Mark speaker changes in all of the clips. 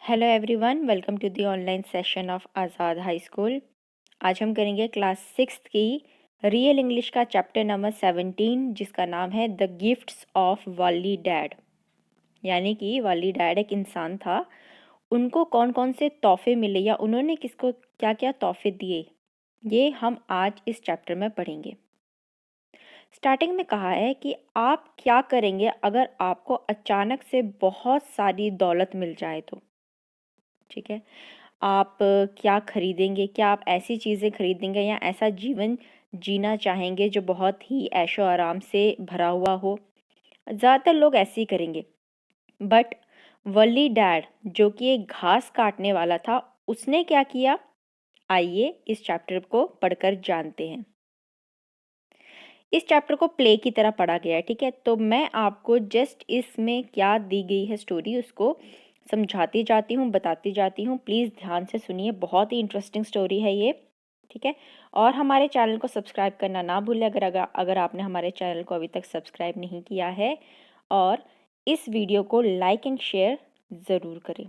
Speaker 1: Hello everyone, welcome to the online session of Azad high school. आज हम करेंगे class 6 की रियल इंग्लिश का चैप्टर नंबर 17, जिसका नाम है the gifts of Wali Dad. यानी कि वाली डैड एक इंसान था, उनको कौन कौन से तोहफे मिले या उन्होंने किसको क्या क्या तोहफे दिए, ये हम आज इस चैप्टर में पढ़ेंगे। स्टार्टिंग में कहा है कि आप क्या करेंगे अगर आपको अचानक से बहुत सारी दौलत मिल जाए तो। ठीक है, आप क्या खरीदेंगे? क्या आप ऐसी चीज़ें खरीदेंगे या ऐसा जीवन जीना चाहेंगे जो बहुत ही ऐशो आराम से भरा हुआ हो? ज़्यादातर लोग ऐसे ही करेंगे, बट वली डैड जो कि एक घास काटने वाला था, उसने क्या किया? आइए इस चैप्टर को पढ़कर जानते हैं। इस चैप्टर को प्ले की तरह पढ़ा गया है, ठीक है। तो मैं आपको जस्ट इसमें क्या दी गई है स्टोरी, उसको समझाती जाती हूँ, बताती जाती हूँ। प्लीज़ ध्यान से सुनिए, बहुत ही इंटरेस्टिंग स्टोरी है ये, ठीक है। और हमारे चैनल को सब्सक्राइब करना ना भूलें अगर आपने हमारे चैनल को अभी तक सब्सक्राइब नहीं किया है, और इस वीडियो को लाइक एंड शेयर ज़रूर करें।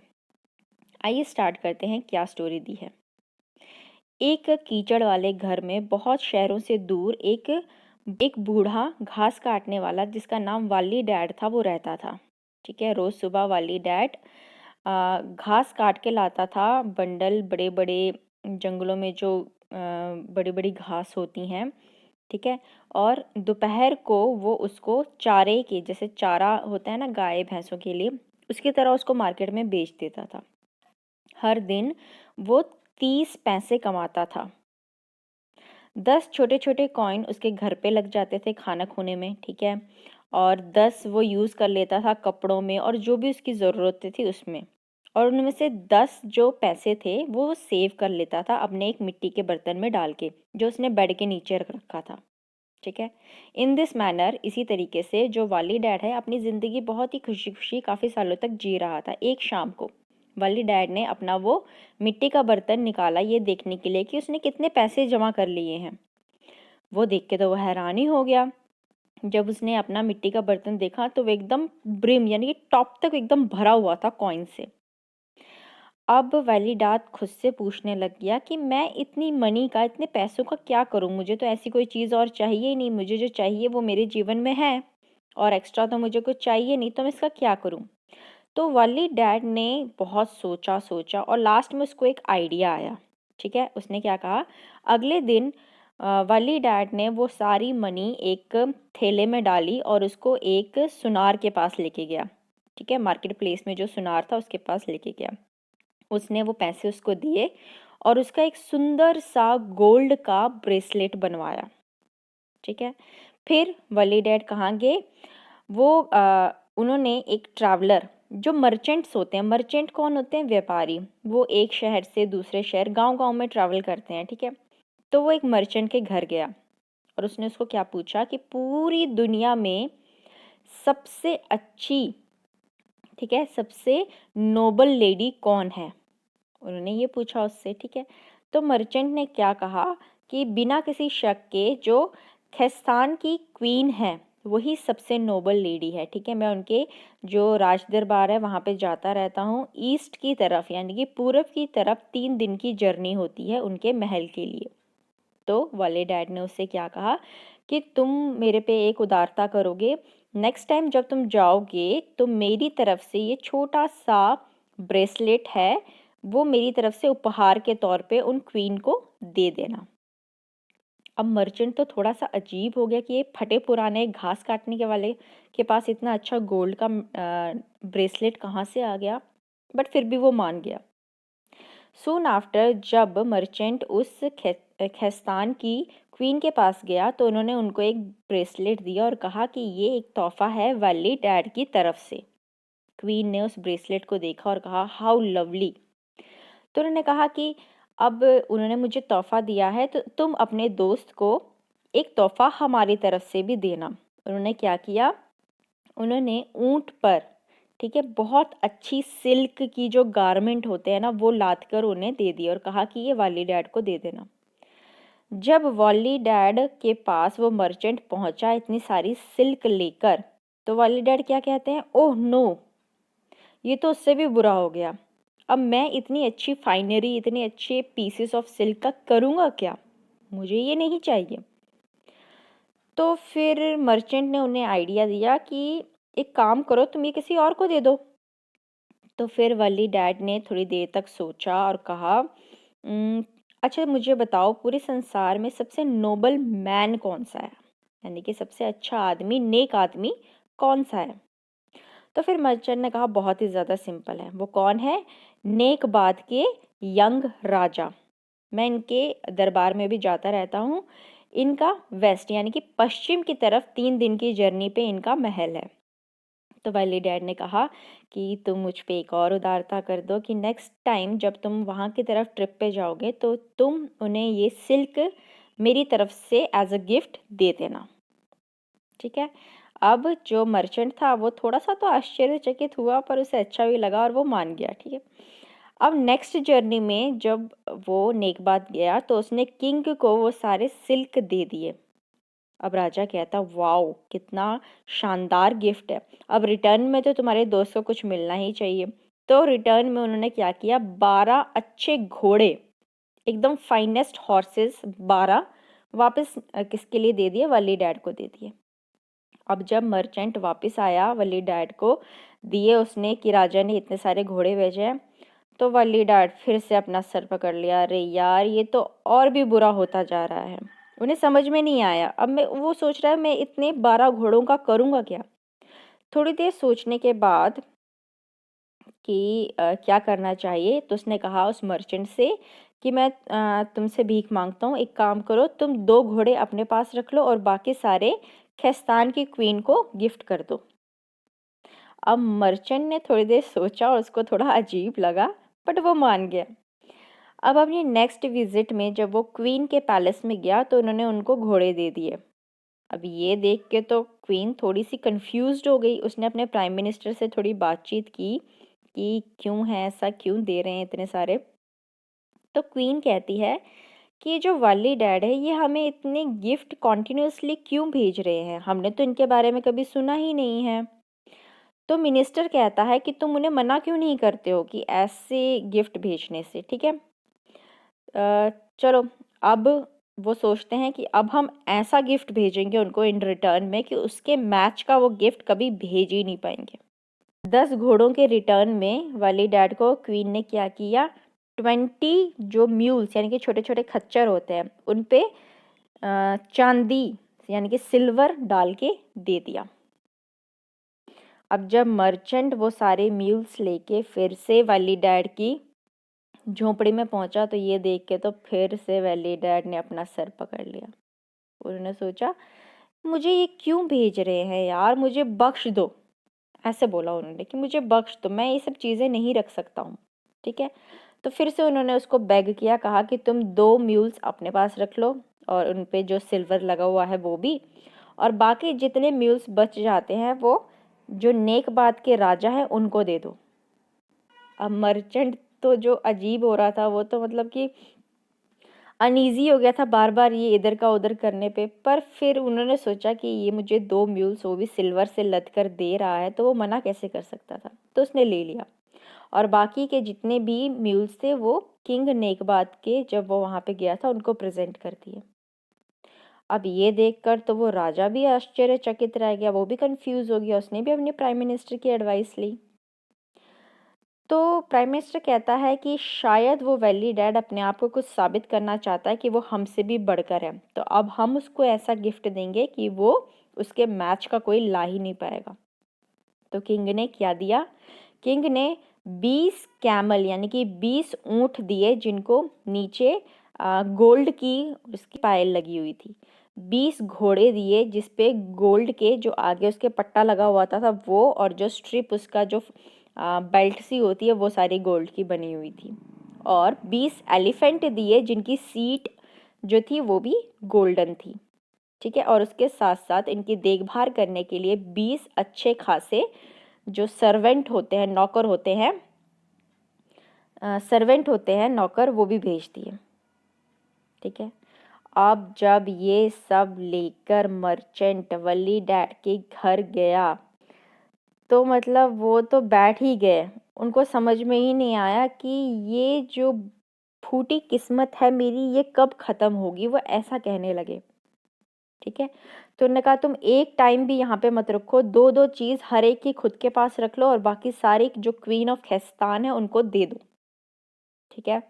Speaker 1: आइए स्टार्ट करते हैं, क्या स्टोरी दी है। एक कीचड़ वाले घर में बहुत शहरों से दूर एक बूढ़ा घास काटने वाला, जिसका नाम वाली डैड था, वो रहता था। ठीक है, रोज सुबह वाली डैड घास काट के लाता था, बंडल, बड़े बड़े जंगलों में जो बड़ी बड़ी घास होती हैं, ठीक है। और दोपहर को वो उसको चारे के जैसे, चारा होता है ना गाय भैंसों के लिए, उसकी तरह उसको मार्केट में बेच देता था। हर दिन वो 30 पैसे कमाता था। 10 छोटे छोटे कॉइन उसके घर पे लग जाते थे खाना खोने में, ठीक है। और 10 वो यूज़ कर लेता था कपड़ों में और जो भी उसकी ज़रूरत थी उसमें। और उनमें से 10 जो पैसे थे वो सेव कर लेता था अपने एक मिट्टी के बर्तन में डाल के, जो उसने बेड के नीचे रख रखा था। ठीक है, इन दिस मैनर, इसी तरीके से जो वाली डैड है अपनी ज़िंदगी बहुत ही खुशी खुशी काफ़ी सालों तक जी रहा था। एक शाम को वाली डैड ने अपना वो मिट्टी का बर्तन निकाला, ये देखने के लिए कि उसने कितने पैसे जमा कर लिए हैं। वो देख के तो वो हैरान ही हो गया। जब उसने अपना मिट्टी का बर्तन देखा तो वो एकदम ब्रिम यानी कि टॉप तक एकदम भरा हुआ था कॉइन से। अब वाली डैड खुद से पूछने लग गया कि मैं इतनी मनी का, इतने पैसों का क्या करूं? मुझे तो ऐसी कोई चीज़ और चाहिए ही नहीं। मुझे जो चाहिए वो मेरे जीवन में है, और एक्स्ट्रा तो मुझे कुछ चाहिए नहीं, तो मैं इसका क्या करूं? तो वाली डैड ने बहुत सोचा सोचा और लास्ट में उसको एक आइडिया आया। ठीक है, उसने क्या कहा? अगले दिन वाली डैड ने वो सारी मनी एक थैले में डाली और उसको एक सुनार के पास लेके गया। ठीक है, मार्केट प्लेस में जो सुनार था उसके पास लेके गया। उसने वो पैसे उसको दिए और उसका एक सुंदर सा गोल्ड का ब्रेसलेट बनवाया। ठीक है, फिर वाली डैड कहाँ गए? वो उन्होंने एक ट्रैवलर, जो मर्चेंट्स होते हैं, मर्चेंट कौन होते हैं? व्यापारी। वो एक शहर से दूसरे शहर, गांव-गांव में ट्रैवल करते हैं, ठीक है। तो वो एक मर्चेंट के घर गया और उसने उसको क्या पूछा कि पूरी दुनिया में सबसे अच्छी, ठीक है, सबसे नोबल लेडी कौन है? उन्होंने ये पूछा उससे, ठीक है। तो मर्चेंट ने क्या कहा कि बिना किसी शक के जो खैस्तान की क्वीन है वही सबसे नोबल लेडी है। ठीक है, मैं उनके जो राज दरबार है वहाँ पे जाता रहता हूँ। ईस्ट की तरफ यानी कि पूरब की तरफ 3 दिन की जर्नी होती है उनके महल के लिए। तो वाले डैड ने उससे क्या कहा कि तुम मेरे पे एक उदारता करोगे, नेक्स्ट टाइम जब तुम जाओगे तो मेरी तरफ से ये छोटा सा ब्रेसलेट है, वो मेरी तरफ से उपहार के तौर पे उन क्वीन को दे देना। अब मर्चेंट तो थोड़ा सा अजीब हो गया कि ये फटे पुराने घास काटने के वाले के पास इतना अच्छा गोल्ड का ब्रेसलेट कहाँ से आ गया, बट फिर भी वो मान गया। सून आफ्टर जब मर्चेंट उस खैस्तान की क्वीन के पास गया तो उन्होंने उनको एक ब्रेसलेट दिया और कहा कि ये एक तोहफा है वाली डैड की तरफ से। क्वीन ने उस ब्रेसलेट को देखा और कहा, हाउ लवली। तो उन्होंने कहा कि अब उन्होंने मुझे तोहफा दिया है तो तुम अपने दोस्त को एक तोहफा हमारी तरफ से भी देना। उन्होंने क्या किया? उन्होंने ऊंट पर, ठीक है, बहुत अच्छी सिल्क की जो गारमेंट होते हैं ना, वो लाद कर उन्हें दे दी और कहा कि ये वाली डैड को दे देना। जब वाली डैड के पास वो मर्चेंट पहुंचा इतनी सारी सिल्क लेकर, तो वाली डैड क्या कहते हैं? ओह नो, ये तो उससे भी बुरा हो गया। अब मैं इतनी अच्छी फाइनरी, इतने अच्छे पीसेस ऑफ सिल्क का करूँगा क्या, मुझे ये नहीं चाहिए। तो फिर मर्चेंट ने उन्हें आइडिया दिया कि एक काम करो, तुम ये किसी और को दे दो। तो फिर वली डैड ने थोड़ी देर तक सोचा और कहा, अच्छा मुझे बताओ, पूरे संसार में सबसे नोबल मैन कौन सा है, यानी कि सबसे अच्छा आदमी, नेक आदमी कौन सा है। तो फिर मर्चेंट ने कहा, बहुत ही ज़्यादा सिंपल है, वो कौन है, नेकबाद के यंग राजा। मैं इनके दरबार में भी जाता रहता हूँ। इनका वेस्ट यानी कि पश्चिम की तरफ 3 दिन की जर्नी पे इनका महल है। तो वाली डैड ने कहा कि तुम मुझ पे एक और उदारता कर दो कि नेक्स्ट टाइम जब तुम वहाँ की तरफ ट्रिप पे जाओगे तो तुम उन्हें ये सिल्क मेरी तरफ से एज अ गिफ्ट दे देना। ठीक है। अब जो मर्चेंट था वो थोड़ा सा तो आश्चर्यचकित हुआ, पर उसे अच्छा भी लगा और वो मान गया। ठीक है। अब नेक्स्ट जर्नी में जब वो नेकबाद गया तो उसने किंग को वो सारे सिल्क दे दिए। अब राजा कहता, वाओ कितना शानदार गिफ्ट है, अब रिटर्न में तो तुम्हारे दोस्त को कुछ मिलना ही चाहिए। तो रिटर्न में उन्होंने क्या किया, 12 अच्छे घोड़े, एकदम फाइनेस्ट हॉर्सेस 12 वापस किसके लिए दे दिए, वली डैड को दे दिए। अब जब मर्चेंट वापस आया, वली डैड को दिए उसने कि राजा ने इतने सारे घोड़े भेजे हैं। तो वली डैड फिर से अपना सर पकड़ लिया, अरे यार ये तो और भी बुरा होता जा रहा है। उन्हें समझ में नहीं आया। अब मैं वो सोच रहा है मैं इतने 12 घोड़ों का करूँगा क्या। थोड़ी देर सोचने के बाद कि क्या करना चाहिए, तो उसने कहा उस मर्चेंट से कि मैं तुमसे भीख मांगता हूँ, एक काम करो, तुम 2 घोड़े अपने पास रख लो और बाकी सारे खैस्तान की क्वीन को गिफ्ट कर दो। अब मर्चेंट ने थोड़ी देर सोचा और उसको थोड़ा अजीब लगा, बट वो मान गया। अब अपनी नेक्स्ट विजिट में जब वो क्वीन के पैलेस में गया तो उन्होंने उनको घोड़े दे दिए। अब ये देख के तो क्वीन थोड़ी सी कंफ्यूज्ड हो गई। उसने अपने प्राइम मिनिस्टर से थोड़ी बातचीत की कि क्यों है ऐसा, क्यों दे रहे हैं इतने सारे। तो क्वीन कहती है कि जो वाली डैड है ये हमें इतने गिफ्ट कॉन्टिन्यूसली क्यों भेज रहे हैं, हमने तो इनके बारे में कभी सुना ही नहीं है। तो मिनिस्टर कहता है कि तुम उन्हें मना क्यों नहीं करते हो कि ऐसे गिफ्ट भेजने से। ठीक है। चलो, अब वो सोचते हैं कि अब हम ऐसा गिफ्ट भेजेंगे उनको इन रिटर्न में कि उसके मैच का वो गिफ्ट कभी भेज ही नहीं पाएंगे। 10 घोड़ों के रिटर्न में वाली डैड को क्वीन ने क्या किया, 20 जो म्यूल्स यानी कि छोटे छोटे खच्चर होते हैं उन पे चांदी यानी कि सिल्वर डाल के दे दिया। अब जब मर्चेंट वो सारे म्यूल्स लेके फिर से वाली डैड की झोपड़ी में पहुंचा तो ये देख के तो फिर से वैली डैड ने अपना सर पकड़ लिया। उन्होंने सोचा, मुझे ये क्यों भेज रहे हैं यार, मुझे बख्श दो। ऐसे बोला उन्होंने कि मुझे बख्श दो, मैं ये सब चीज़ें नहीं रख सकता हूँ। ठीक है। तो फिर से उन्होंने उसको बेग किया, कहा कि तुम 2 म्यूल्स अपने पास रख लो और उन पे जो सिल्वर लगा हुआ है वो भी, और बाकी जितने म्यूल्स बच जाते हैं वो जो नेकबाद के राजा हैं उनको दे दो। अब मर्चेंट तो जो अजीब हो रहा था वो तो मतलब कि अनईजी हो गया था बार बार ये इधर का उधर करने पे। पर फिर उन्होंने सोचा कि ये मुझे 2 म्यूल्स वो भी सिल्वर से लद कर दे रहा है तो वो मना कैसे कर सकता था, तो उसने ले लिया। और बाकी के जितने भी म्यूल्स थे वो किंग नेकबाद के जब वो वहाँ पे गया था उनको प्रेजेंट कर दिए। अब ये देखकर तो वो राजा भी आश्चर्यचकित रह गया, वो भी कंफ्यूज हो गया, उसने भी अपने प्राइम मिनिस्टर की एडवाइस ली। तो प्राइम मिनिस्टर कहता है कि शायद वो वैली डैड अपने आप को कुछ साबित करना चाहता है कि वो हमसे भी बढ़कर है, तो अब हम उसको ऐसा गिफ्ट देंगे कि वो उसके मैच का कोई ला ही नहीं पाएगा। तो किंग ने क्या दिया, किंग ने 20 कैमल यानी कि 20 ऊंट दिए जिनको नीचे गोल्ड की उसकी पायल लगी हुई थी। 20 घोड़े दिए जिसपे गोल्ड के जो आगे उसके पट्टा लगा हुआ था वो, और जो स्ट्रिप उसका जो बेल्ट सी होती है वो सारी गोल्ड की बनी हुई थी। और 20 एलिफेंट दिए जिनकी सीट जो थी वो भी गोल्डन थी। ठीक है। और उसके साथ साथ इनकी देखभाल करने के लिए 20 अच्छे खासे जो सर्वेंट होते हैं, नौकर होते हैं, सर्वेंट होते हैं नौकर, वो भी भेज दिए। ठीक है। अब जब ये सब लेकर मर्चेंट वली डैड के घर गया तो मतलब वो तो बैठ ही गए, उनको समझ में ही नहीं आया कि ये जो फूटी किस्मत है मेरी ये कब ख़त्म होगी, वो ऐसा कहने लगे। ठीक है, तो उन्होंने कहा तुम एक टाइम भी यहाँ पे मत रखो, दो दो चीज़ हर एक की खुद के पास रख लो और बाकी सारी जो क्वीन ऑफ खेस्तान है उनको दे दो। ठीक है,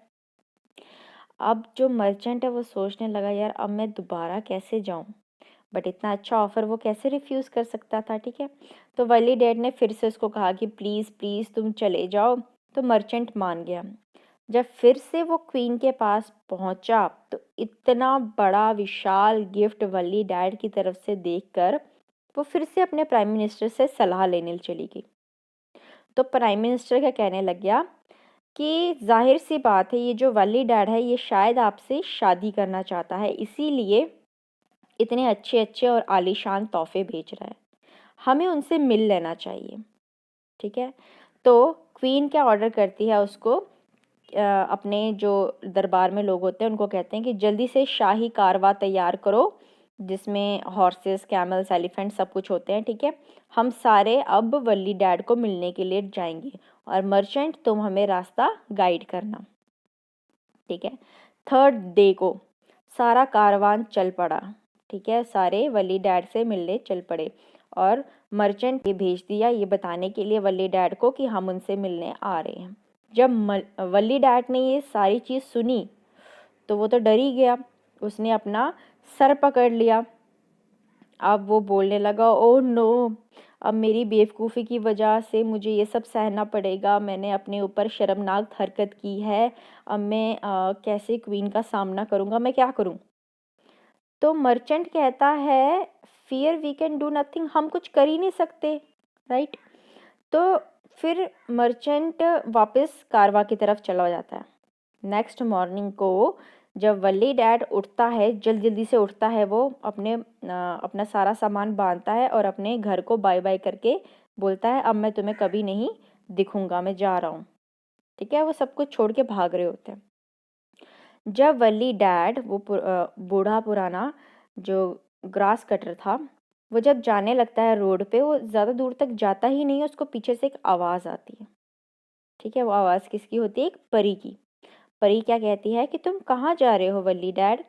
Speaker 1: अब जो मर्चेंट है वो सोचने लगा यार अब मैं दोबारा कैसे जाऊं, बट इतना अच्छा ऑफर वो कैसे रिफ्यूज़ कर सकता था। ठीक है, तो वली डैड ने फिर से उसको कहा कि प्लीज़ प्लीज़ तुम चले जाओ, तो मर्चेंट मान गया। जब फिर से वो क्वीन के पास पहुंचा तो इतना बड़ा विशाल गिफ्ट वली डैड की तरफ से देखकर वो फिर से अपने प्राइम मिनिस्टर से सलाह लेने चली गई। तो प्राइम मिनिस्टर क्या कहने लग गया कि जाहिर सी बात है ये जो वली डैड है ये शायद आपसे शादी करना चाहता है, इसीलिए इतने अच्छे अच्छे और आलीशान तोहफे भेज रहा है, हमें उनसे मिल लेना चाहिए। ठीक है, तो क्वीन क्या ऑर्डर करती है उसको, अपने जो दरबार में लोग होते हैं उनको कहते हैं कि जल्दी से शाही कारवा तैयार करो जिसमें हॉर्सेस, कैमल्स, एलिफेंट सब कुछ होते हैं। ठीक है, हम सारे अब वली डैड को मिलने के लिए जाएंगे और मर्चेंट तुम हमें रास्ता गाइड करना। ठीक है, थर्ड डे को सारा कारवान चल पड़ा। ठीक है, सारे वली डैड से मिलने चल पड़े और मर्चेंट ये भेज दिया ये बताने के लिए वली डैड को कि हम उनसे मिलने आ रहे हैं। जब वली डैड ने ये सारी चीज़ सुनी तो वो तो डर ही गया, उसने अपना सर पकड़ लिया। अब वो बोलने लगा ओ नो, अब मेरी बेवकूफ़ी की वजह से मुझे ये सब सहना पड़ेगा, मैंने अपने ऊपर शर्मनाक हरकत की है, अब मैं कैसे क्वीन का सामना करूँगा, मैं क्या करूँ। तो मर्चेंट कहता है fear we can do nothing, हम कुछ कर ही नहीं सकते, राइट। तो फिर मर्चेंट वापस कारवा की तरफ चला जाता है। नेक्स्ट मॉर्निंग को जब वली डैड उठता है, जल्दी से उठता है, वो अपना सारा सामान बांधता है और अपने घर को बाय बाय करके बोलता है अब मैं तुम्हें कभी नहीं दिखूंगा, मैं जा रहा हूँ। ठीक है, वो सब कुछ छोड़ के भाग रहे होते हैं। जब वली डैड वो बूढ़ा पुराना जो ग्रास कटर था वो जब जाने लगता है रोड पे, वो ज़्यादा दूर तक जाता ही नहीं है, उसको पीछे से एक आवाज़ आती है। ठीक है, वो आवाज़ किसकी होती है, एक परी की। परी क्या कहती है कि तुम कहाँ जा रहे हो वली डैड।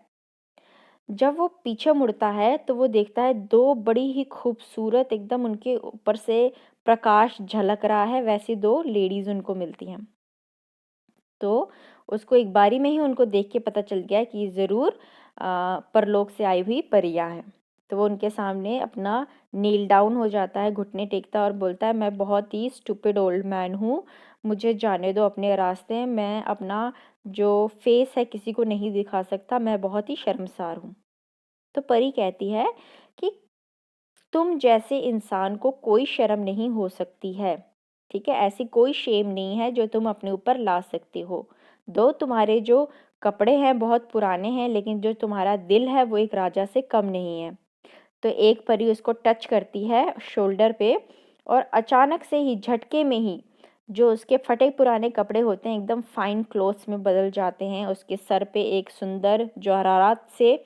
Speaker 1: जब वो पीछे मुड़ता है तो वो देखता है दो बड़ी ही खूबसूरत, एकदम उनके ऊपर से प्रकाश झलक रहा है, वैसी दो लेडीज उनको मिलती हैं। तो उसको एक बारी में ही उनको देख के पता चल गया कि ज़रूर परलोक से आई हुई परियां हैं। तो वो उनके सामने अपना नील डाउन हो जाता है, घुटने टेकता है और बोलता है मैं बहुत ही स्टूपिड ओल्ड मैन हूँ, मुझे जाने दो अपने रास्ते, मैं अपना जो फेस है किसी को नहीं दिखा सकता, मैं बहुत ही शर्मसार हूँ। तो परी कहती है कि तुम जैसे इंसान को कोई शर्म नहीं हो सकती है। ठीक है, ऐसी कोई शेम नहीं है जो तुम अपने ऊपर ला सकते हो। दो तुम्हारे जो कपड़े हैं बहुत पुराने हैं, लेकिन जो तुम्हारा दिल है वो एक राजा से कम नहीं है। तो एक परी उसको टच करती है शोल्डर पे और अचानक से ही, झटके में ही, जो उसके फटे पुराने कपड़े होते हैं एकदम फाइन क्लोथ्स में बदल जाते हैं। उसके सर पे एक सुंदर जवाहरात से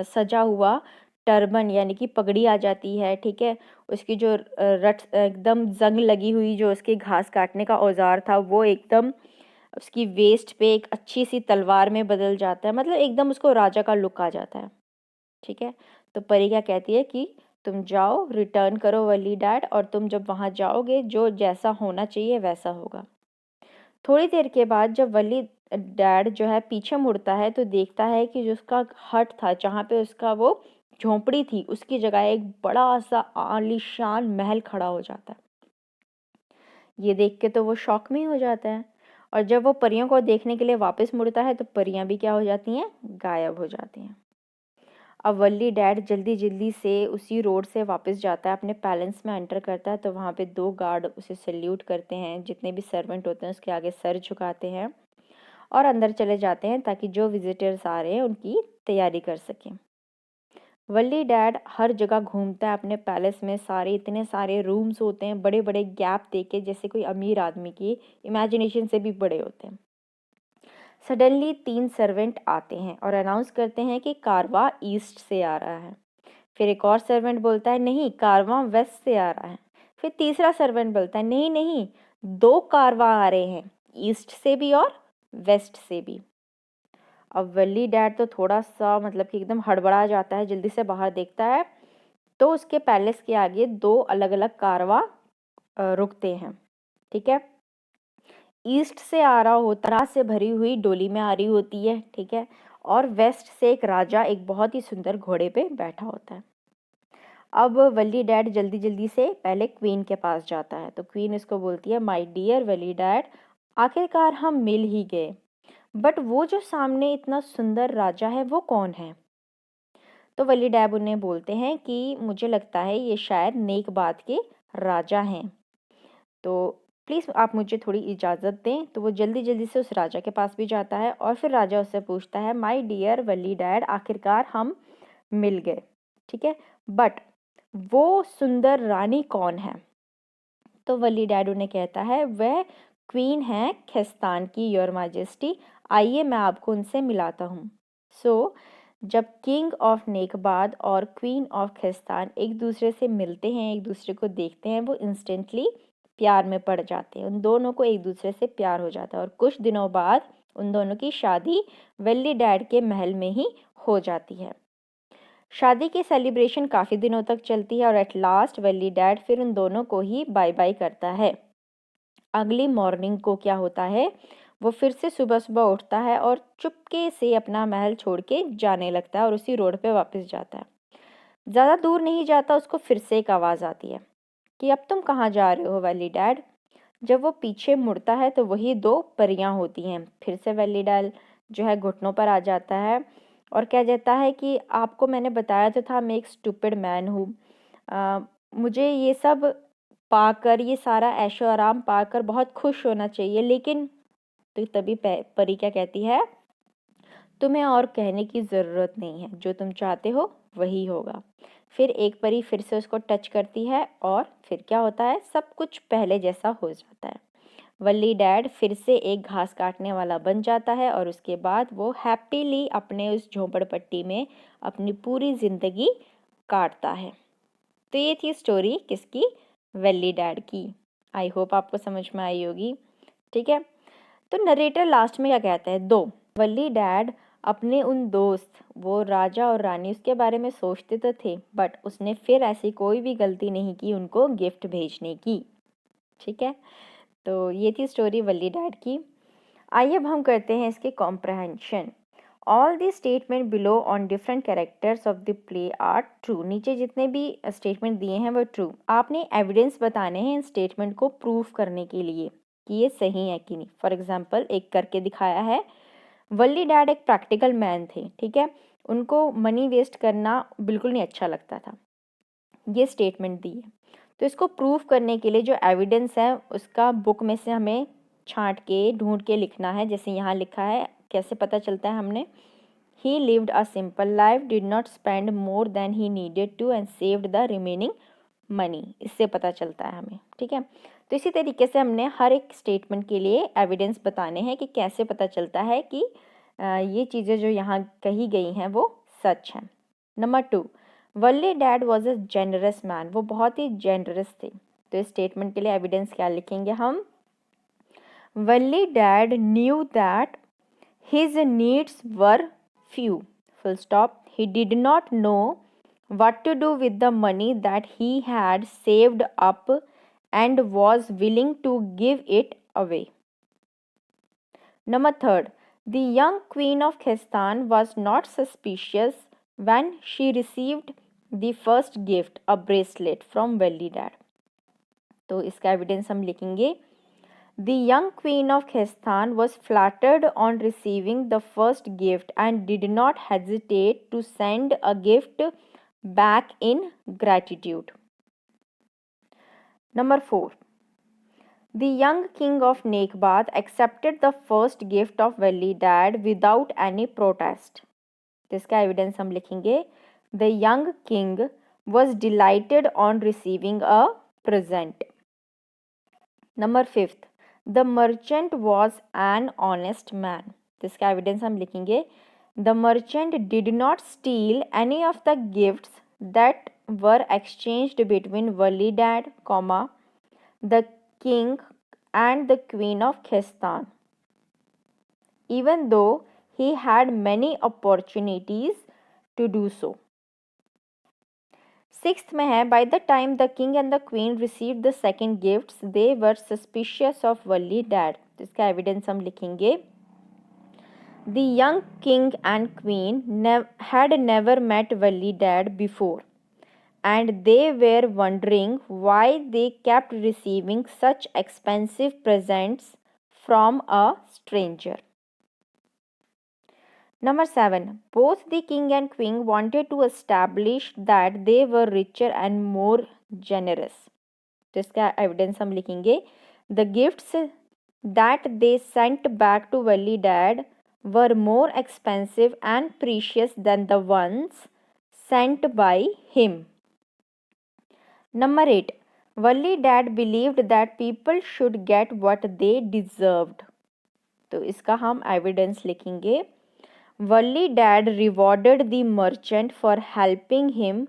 Speaker 1: सजा हुआ टर्बन यानी कि पगड़ी आ जाती है। ठीक है, उसकी जो रट एकदम जंग लगी हुई जो उसके घास काटने का औजार था वो एकदम उसकी वेस्ट पे एक अच्छी सी तलवार में बदल जाता है, मतलब एकदम उसको राजा का लुक आ जाता है। ठीक है, तो परी क्या कहती है कि तुम जाओ, रिटर्न करो वली डैड, और तुम जब वहाँ जाओगे जो जैसा होना चाहिए वैसा होगा। थोड़ी देर के बाद जब वली डैड जो है पीछे मुड़ता है तो देखता है कि जो उसका हट था, जहाँ पे उसका वो झोंपड़ी थी, उसकी जगह एक बड़ा सा आलीशान महल खड़ा हो जाता है। ये देख के तो वो शॉक में ही हो जाता है और जब वो परियों को देखने के लिए वापस मुड़ता है तो परियां भी क्या हो जाती हैं, गायब हो जाती हैं। अब वली डैड जल्दी जल्दी से उसी रोड से वापस जाता है, अपने पैलेस में एंटर करता है तो वहाँ पे दो गार्ड उसे सल्यूट करते हैं, जितने भी सर्वेंट होते हैं उसके आगे सर झुकाते हैं और अंदर चले जाते हैं ताकि जो विजिटर्स आ रहे हैं उनकी तैयारी कर सकें। वली डैड हर जगह घूमता है अपने पैलेस में, सारे इतने सारे रूम्स होते हैं, बड़े बड़े गैप देके, जैसे कोई अमीर आदमी की इमेजिनेशन से भी बड़े होते हैं। सडनली तीन सर्वेंट आते हैं और अनाउंस करते हैं कि कारवा ईस्ट से आ रहा है। फिर एक और सर्वेंट बोलता है नहीं, कारवां वेस्ट से आ रहा है। फिर तीसरा सर्वेंट बोलता है नहीं नहीं, 2 कारवां आ रहे हैं, ईस्ट से भी और वेस्ट से भी। अब वल्ली डैड तो थोड़ा सा मतलब कि एकदम हड़बड़ा जाता है, जल्दी से बाहर देखता है तो उसके पैलेस के आगे 2 अलग अलग कारवां रुकते हैं। ठीक है, ईस्ट से आ रहा होता, तरह से भरी हुई डोली में आ रही होती है। ठीक है, और वेस्ट से एक राजा एक बहुत ही सुंदर घोड़े पे बैठा होता है। अब वली डैड जल्दी जल्दी से पहले क्वीन के पास जाता है, तो क्वीन इसको बोलती है माय डियर वली डैड, आखिरकार हम मिल ही गए, बट वो जो सामने इतना सुंदर राजा है वो कौन है? तो वली डैड उन्हें बोलते हैं कि मुझे लगता है ये शायद नेकबाद के राजा हैं, तो प्लीज़ आप मुझे थोड़ी इजाज़त दें। तो वो जल्दी जल्दी से उस राजा के पास भी जाता है और फिर राजा उससे पूछता है माय डियर वली डैड, आखिरकार हम मिल गए, ठीक है, बट वो सुंदर रानी कौन है? तो वली डैड उन्हें कहता है वह क्वीन है खिस्तान की, योर मैजेस्टी, आइए मैं आपको उनसे मिलाता हूँ। सो जब किंग ऑफ नेकबाद और क्वीन ऑफ खिस्तान एक दूसरे से मिलते हैं, एक दूसरे को देखते हैं, वो इंस्टेंटली प्यार में पड़ जाते हैं। उन दोनों को एक दूसरे से प्यार हो जाता है और कुछ दिनों बाद उन दोनों की शादी वली डैड के महल में ही हो जाती है। शादी की सेलिब्रेशन काफ़ी दिनों तक चलती है और एट लास्ट वली डैड फिर उन दोनों को ही बाय बाय करता है। अगली मॉर्निंग को क्या होता है, वो फिर से सुबह सुबह उठता है और चुपके से अपना महल छोड़ के जाने लगता है और उसी रोड पे वापस जाता है। ज़्यादा दूर नहीं जाता, उसको फिर से एक आवाज़ आती है कि अब तुम कहाँ जा रहे हो वली डैड? जब वो पीछे मुड़ता है तो वही 2 परियां होती हैं। फिर से वली डैड जो है घुटनों पर आ जाता है और कह देता है कि आपको मैंने बताया तो था मैं एक स्टूपिड मैन हूँ, मुझे ये सब पाकर, ये सारा ऐशो आराम पाकर बहुत खुश होना चाहिए, लेकिन तो तभी परी क्या कहती है, तुम्हें और कहने की ज़रूरत नहीं है, जो तुम चाहते हो वही होगा। फिर एक परी फिर से उसको टच करती है और फिर क्या होता है, सब कुछ पहले जैसा हो जाता है। वली डैड फिर से एक घास काटने वाला बन जाता है और उसके बाद वो हैप्पीली अपने उस झोंपड़पट्टी में अपनी पूरी ज़िंदगी काटता है। तो ये थी स्टोरी किसकी, वली डैड की। आई होप आपको समझ में आई होगी। ठीक है, तो नरेटर लास्ट में क्या कहता है, दो वली डैड अपने उन दोस्त वो राजा और रानी उसके बारे में सोचते तो थे, बट उसने फिर ऐसी कोई भी गलती नहीं की उनको गिफ्ट भेजने की। ठीक है, तो ये थी स्टोरी वली डैड की। आइए अब हम करते हैं इसके comprehension. All the statement below on different characters of the play are true. नीचे जितने भी स्टेटमेंट दिए हैं वो ट्रू। आपने एविडेंस बताने हैं इन स्टेटमेंट को प्रूफ करने के लिए कि ये सही है कि नहीं। फॉर एग्जाम्पल एक करके दिखाया है, वली डैड एक प्रैक्टिकल मैन थे, ठीक है, उनको मनी वेस्ट करना बिल्कुल नहीं अच्छा लगता था, ये स्टेटमेंट दी है। तो इसको प्रूफ करने के लिए जो एविडेंस है उसका बुक में से हमें छांट के ढूंढ के लिखना है। जैसे यहाँ लिखा है, कैसे पता चलता है हमने, he lived a simple life, did not spend more than he needed to and saved the remaining money, इससे पता चलता है हमें। ठीक है, तो इसी तरीके से हमने हर एक स्टेटमेंट के लिए एविडेंस बताने हैं कि कैसे पता चलता है कि ये चीज़ें जो यहाँ कही गई हैं वो सच हैं। Number 2, Wali dad was a generous man, वो बहुत ही जेनरस थे। तो इस स्टेटमेंट के लिए एविडेंस क्या लिखेंगे हम, Wali dad knew that his needs were few, full stop. He did not know what to do with the money that he had saved up and was willing to give it away. Number 3, the young queen of Khestan was not suspicious when she received the first gift, a bracelet from Veli Dad. तो इसका evidence हम लिखेंगे, the young queen of Khestan was flattered on receiving the first gift and did not hesitate to send a gift back in gratitude. Number 4, the young king of Nekbad accepted the first gift of Veli Dad without any protest. इसका evidence हम लिखेंगे, the young king was delighted on receiving a present. Number 5, the merchant was an honest man. इसका evidence हम लिखेंगे, the merchant did not steal any of the gifts that were exchanged between Walidad, the king and the queen of Khestan, even though he had many opportunities to do so. Sixth में है, by the time the king and the queen received the second gifts, they were suspicious of Walidad. इसका evidence हम लिखेंगे. The young king and queen had never met Walidad before, and they were wondering why they kept receiving such expensive presents from a stranger. Number 7. Both the king and queen wanted to establish that they were richer and more generous. तो इसका evidence हम लिखेंगे. The gifts that they sent back to Walidad were more expensive and precious than the ones sent by him. Number 8. Walidad believed that people should get what they deserved. तो इसका हम evidence लिखेंगे. Walidad rewarded the merchant for helping him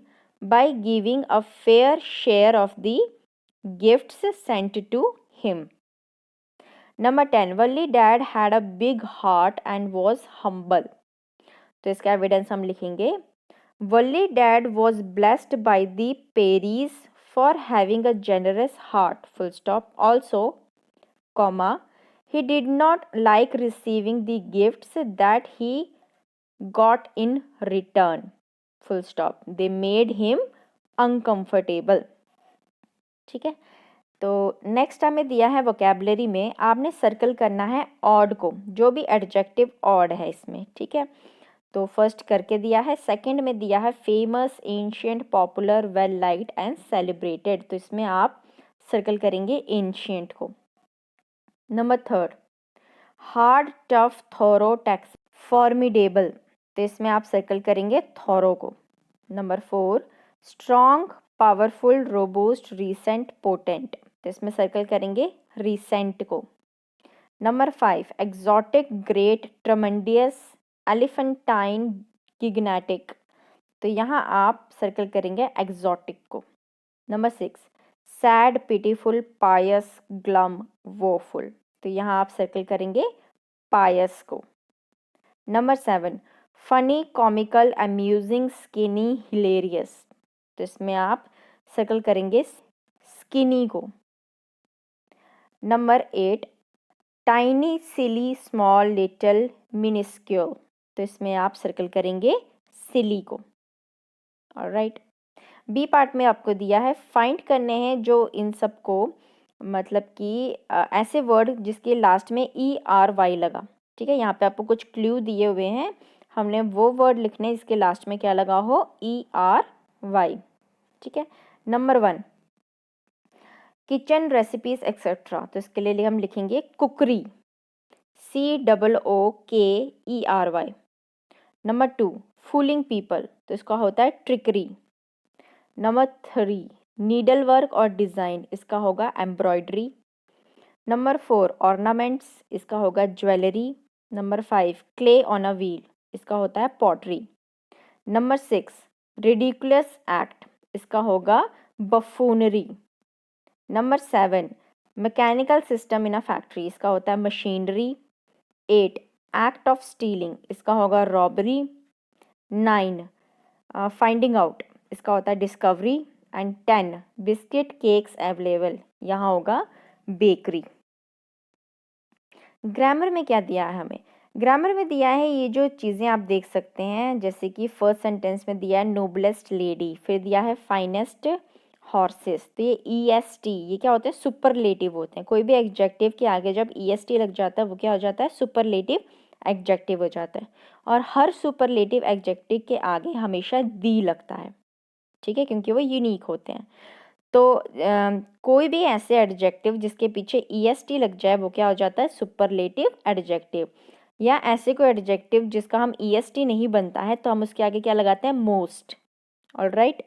Speaker 1: by giving a fair share of the gifts sent to him. Number 10. Walidad had a big heart and was humble. तो इसका evidence हम लिखेंगे. Walidad was blessed by the Peris for having a generous heart. Full stop. Also, he did not like receiving the gifts that he got in return. Full stop. They made him uncomfortable. ठीक है. तो next हमें दिया है vocabulary में, आपने circle करना है ऑड को, जो भी एडजेक्टिव ऑड है इसमें. ठीक है. तो फर्स्ट करके दिया है. सेकंड में दिया है famous, ancient, popular, well liked and celebrated. तो इसमें आप सर्कल करेंगे एंशियंट को. Number 3. Hard, tough, thorough, tax, formidable. तो इसमें आप सर्कल करेंगे थोरो को. Number 4. Strong, powerful, robust, recent, potent. तो इसमें सर्कल करेंगे रीसेंट को. Number 5. Exotic, great, tremendous, elephantine, gigantic. तो यहाँ आप सर्कल करेंगे एग्जॉटिक को. Number 6. Sad, pitiful, pious, glum, woeful. तो यहाँ आप सर्कल करेंगे पायस को. Number 7. Funny, comical, amusing, skinny, hilarious. तो इसमें आप सर्कल करेंगे स्किनी को. नंबर 8. टाइनी, सिली, स्मॉल, लिटिल, मिनिस्क्यूल. तो इसमें आप सर्कल करेंगे सिली को. ऑलराइट. बी पार्ट में आपको दिया है फाइंड करने हैं जो इन सब को मतलब कि ऐसे वर्ड जिसके लास्ट में ERY लगा. ठीक है. यहाँ पे आपको कुछ क्लू दिए हुए हैं, हमने वो वर्ड लिखने जिसके लास्ट में क्या लगा हो, ERY. ठीक है. नंबर 1. Kitchen, recipes etcetera. तो इसके लिए हम लिखेंगे कुकरी, COOKERY. नंबर 2. Fooling people. तो इसका होता है ट्रिकरी. नंबर 3. नीडल वर्क और डिज़ाइन. इसका होगा एम्ब्रॉयडरी. नंबर 4. ऑर्नामेंट्स. इसका होगा jewellery. Number 5. Clay on a wheel. इसका होता है पॉटरी. नंबर 6. Ridiculous act. इसका होगा buffoonery. Number 7. Mechanical system in a factory. इसका होता है मशीनरी. 8. Act of stealing. इसका होगा रॉबरी. 9. Finding out. इसका होता है discovery. And 10. Biscuit, cakes available. यहाँ होगा बेकरी. ग्रामर में क्या दिया है हमें, ग्रामर में दिया है ये जो चीज़ें आप देख सकते हैं, जैसे कि फर्स्ट सेंटेंस में दिया है नोबलेस्ट लेडी, फिर दिया है फाइनेस्ट हॉर्सेस. तो ये EST ये क्या होते हैं, सुपरलेटिव होते हैं. कोई भी एडजेक्टिव के आगे जब EST लग जाता है वो क्या हो जाता है, सुपरलेटिव एडजेक्टिव हो जाता है. और हर सुपरलेटिव एडजेक्टिव के आगे हमेशा दी लगता है. ठीक है, क्योंकि वो यूनिक होते हैं. तो कोई भी ऐसे एडजेक्टिव जिसके पीछे EST लग जाए वो क्या हो जाता है, सुपरलेटिव एडजेक्टिव. या ऐसे कोई एडजेक्टिव जिसका हम EST नहीं बनता है तो हम उसके आगे क्या लगाते हैं, मोस्ट. ऑलराइट.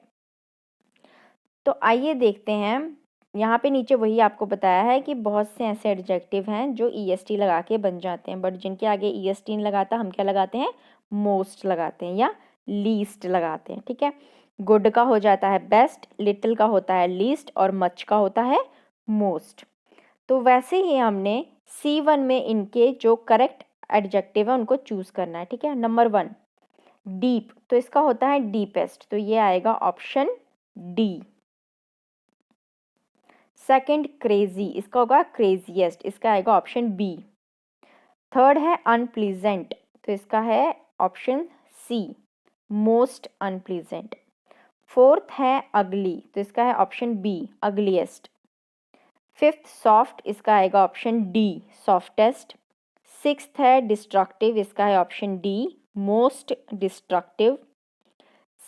Speaker 1: तो आइए देखते हैं, यहाँ पे नीचे वही आपको बताया है कि बहुत से ऐसे एडजेक्टिव हैं जो EST लगा के बन जाते हैं, बट जिनके आगे EST नहीं लगाता हम क्या लगाते हैं, मोस्ट लगाते हैं या लीस्ट लगाते हैं. ठीक है. गुड का हो जाता है बेस्ट, लिटिल का होता है लीस्ट और मच का होता है मोस्ट। तो वैसे ही हमने C1 में इनके जो करेक्ट एडजेक्टिव है उनको चूज करना है, ठीक है। नंबर 1 डीप, तो इसका होता है डीपेस्ट, तो ये आएगा ऑप्शन डी। सेकंड क्रेजी, इसका होगा क्रेजीएस्ट, इसका आएगा ऑप्शन बी। थर्ड है अनप्लीजेंट, तो इसका है option C most unpleasant. Fourth है अगली, तो इसका है option B ugliest. Fifth soft, इसका आएगा ऑप्शन डी सॉफ्टेस्ट। सिक्स्थ है डिस्ट्रक्टिव, इसका है option D most destructive.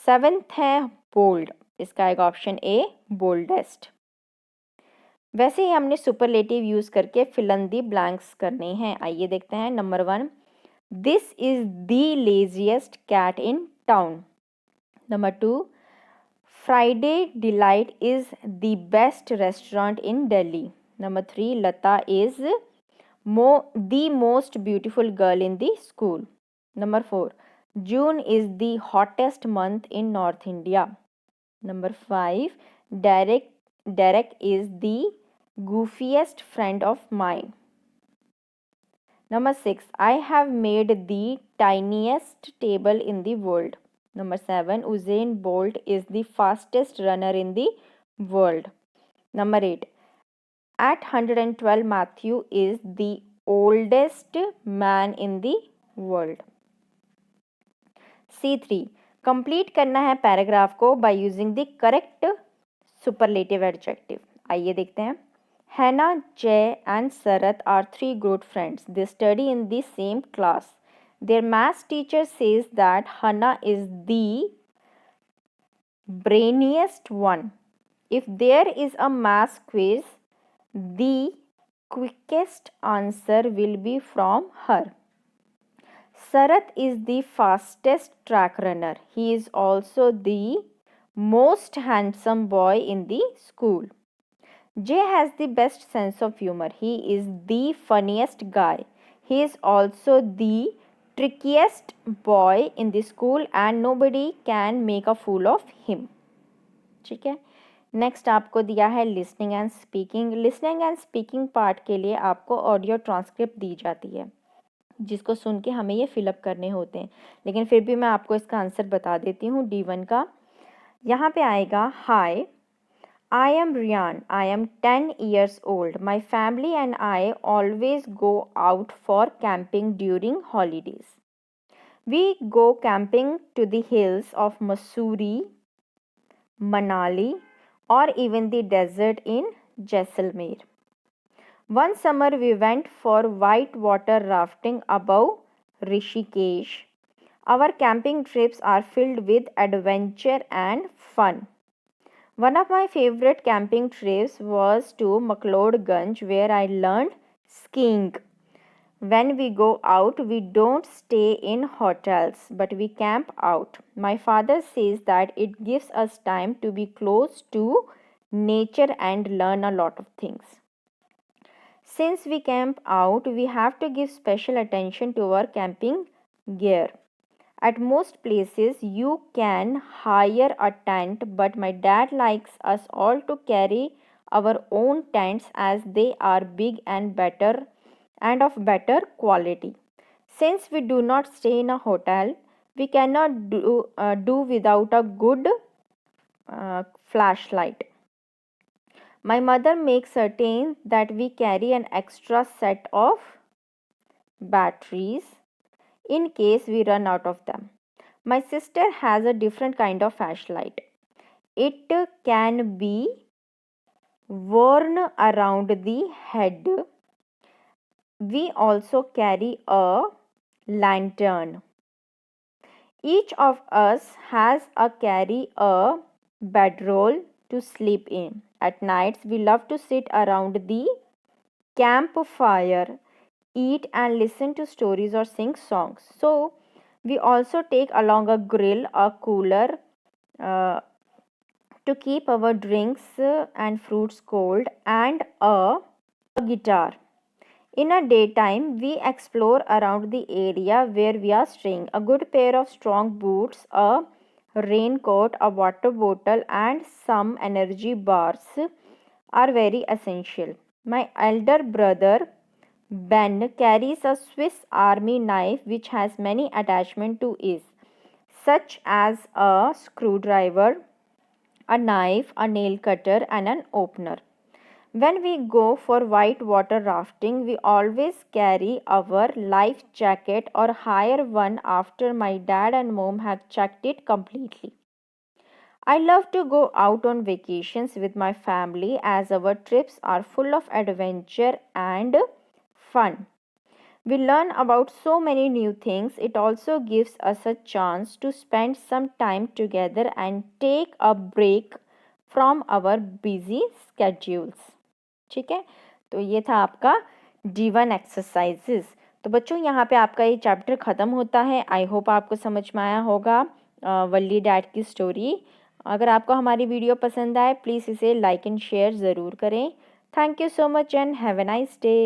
Speaker 1: Seventh है बोल्ड, इसका आएगा ऑप्शन ए बोल्डेस्ट। वैसे ही हमने सुपरलेटिव यूज करके फिल इन द ब्लैंक्स करने हैं। आइए देखते हैं। Number 1 this is the laziest cat in town. Number 2 Friday delight is the best restaurant in Delhi. Number 3 Lata is the most beautiful girl in the school. Number 4 June is the hottest month in North India. Number 5 Derek is the goofiest friend of mine. Number 6 I have made the tiniest table in the world. Number 7 Usain Bolt is the fastest runner in the world. Number 8 at 112 Matthew is the oldest man in the world. C3 complete करना है paragraph को by using the correct superlative adjective. आइए देखते हैं। Hannah, Jay and Sarat are three good friends. They study in the same class. Their math teacher says that Hannah is the brainiest one. If there is a math quiz, the quickest answer will be from her. Sarat is the fastest track runner. He is also the most handsome boy in the school. Jay has the best sense of humor. He is the funniest guy. He is also the trickiest boy in the school and nobody can make a fool of him. ठीक है। Next आपको दिया है listening and speaking. Listening and speaking part के लिए आपको audio transcript दी जाती है जिसको सुन के हमें ये फिलअप करने होते हैं, लेकिन फिर भी मैं आपको इसका आंसर बता देती हूँ। D1 का यहाँ पे आएगा हाय I am Rian. I am 10 years old. My family and I always go out for camping during holidays. We go camping to the hills of Mussoorie, Manali, or even the desert in Jaisalmer. One summer we went for whitewater rafting above Rishikesh. Our camping trips are filled with adventure and fun. One of my favorite camping trips was to McLeodganj where I learned skiing. When we go out, we don't stay in hotels, but we camp out. My father says that it gives us time to be close to nature and learn a lot of things. Since we camp out, we have to give special attention to our camping gear. At most places, you can hire a tent, but my dad likes us all to carry our own tents as they are big and better and of better quality. Since we do not stay in a hotel, we cannot do without a good flashlight. My mother makes certain that we carry an extra set of batteries in case we run out of them. My sister has a different kind of flashlight. It can be worn around the head. We also carry a lantern. Each of us has a carry a bedroll to sleep in. At nights we love to sit around the campfire, eat and listen to stories or sing songs. So we also take along a grill, a cooler to keep our drinks and fruits cold, and a guitar. In a daytime, we explore around the area where we are staying. A good pair of strong boots, a raincoat, a water bottle, and some energy bars are very essential. My elder brother Ben carries a Swiss Army knife which has many attachments to it, such as a screwdriver, a knife, a nail cutter, and an opener. When we go for whitewater rafting, we always carry our life jacket or hire one after my dad and mom have checked it completely. I love to go out on vacations with my family as our trips are full of adventure and fun. We learn about so many new things. It also gives us a chance to spend some time together and take a break from our busy schedules. ठीक है, तो ये था आपका D1 exercises. तो बच्चों यहाँ पे आपका ये चैप्टर ख़त्म होता है। आई होप आपको समझ में आया होगा वल्ली डैड की स्टोरी। अगर आपको हमारी वीडियो पसंद आए प्लीज़ इसे लाइक एंड शेयर ज़रूर करें। Thank you so much and have a nice day.